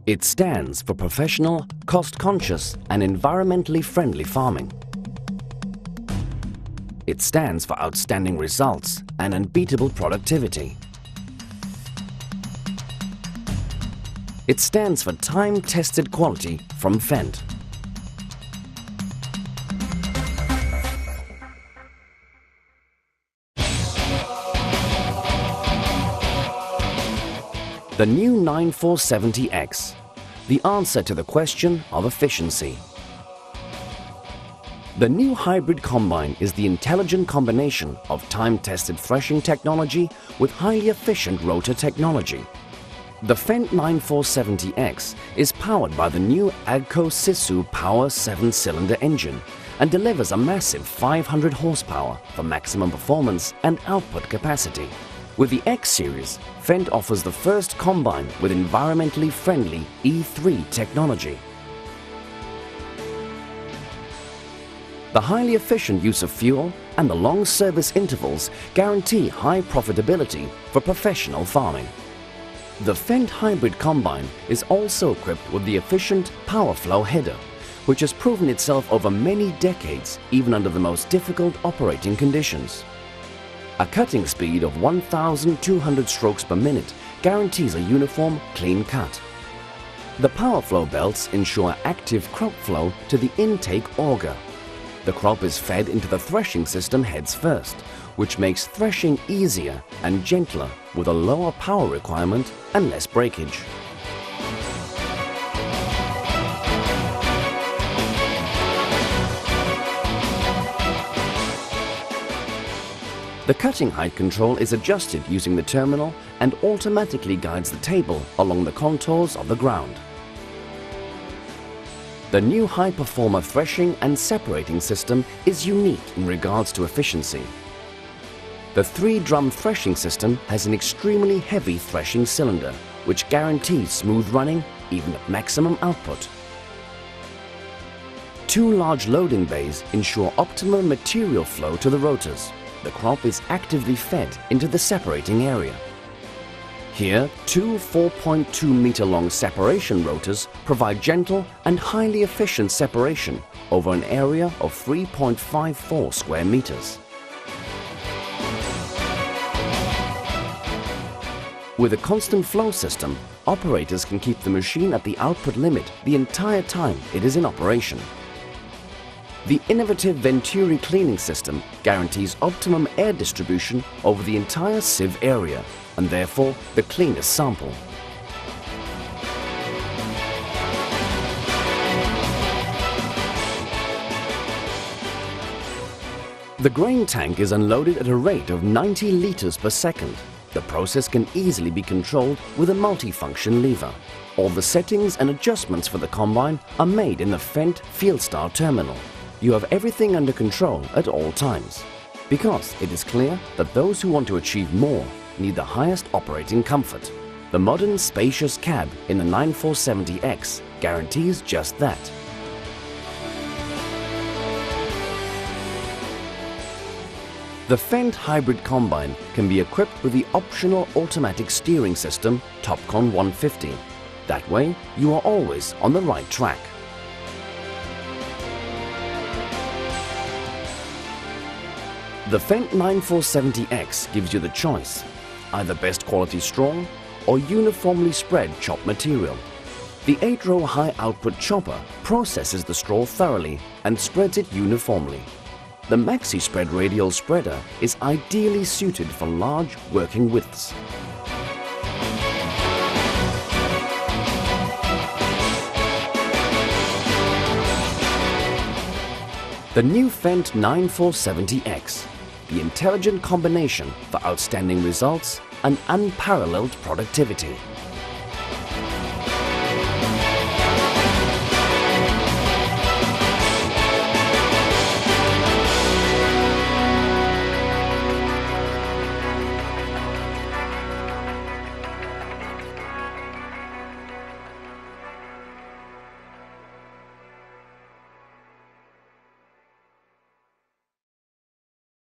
It stands for professional, cost-conscious and environmentally friendly farming. It stands for outstanding results and unbeatable productivity. It stands for time-tested quality from Fendt. The new 9470X, the answer to the question of efficiency. The new hybrid combine is the intelligent combination of time-tested threshing technology with highly efficient rotor technology. The Fendt 9470X is powered by the new AGCO Sisu Power 7-cylinder engine and delivers a massive 500 horsepower for maximum performance and output capacity. With the X Series, Fendt offers the first combine with environmentally friendly E3 technology. The highly efficient use of fuel and the long service intervals guarantee high profitability for professional farming. The Fendt hybrid combine is also equipped with the efficient PowerFlow header, which has proven itself over many decades even under the most difficult operating conditions. A cutting speed of 1,200 strokes per minute guarantees a uniform, clean cut. The PowerFlow belts ensure active crop flow to the intake auger. The crop is fed into the threshing system heads first, which makes threshing easier and gentler with a lower power requirement and less breakage. The cutting height control is adjusted using the terminal and automatically guides the table along the contours of the ground. The new High Performer threshing and separating system is unique in regards to efficiency. The 3-drum threshing system has an extremely heavy threshing cylinder, which guarantees smooth running even at maximum output. 2 large loading bays ensure optimum material flow to the rotors. The crop is actively fed into the separating area. Here, 2 4.2 meter long separation rotors provide gentle and highly efficient separation over an area of 3.54 square meters. With a constant flow system, operators can keep the machine at the output limit the entire time it is in operation. The innovative Venturi cleaning system guarantees optimum air distribution over the entire sieve area and therefore the cleanest sample. The grain tank is unloaded at a rate of 90 liters per second. The process can easily be controlled with a multifunction lever. All the settings and adjustments for the combine are made in the Fendt FieldStar terminal. You have everything under control at all times, because it is clear that those who want to achieve more need the highest operating comfort. The modern spacious cab in the 9470X guarantees just that. The Fendt hybrid combine can be equipped with the optional automatic steering system Topcon 150. That way you are always on the right track. The Fendt 9470X gives you the choice, either best quality straw or uniformly spread chop material. The 8-row high output chopper processes the straw thoroughly and spreads it uniformly. The Maxi Spread radial spreader is ideally suited for large working widths. The new Fendt 9470X, the intelligent combination for outstanding results and unparalleled productivity.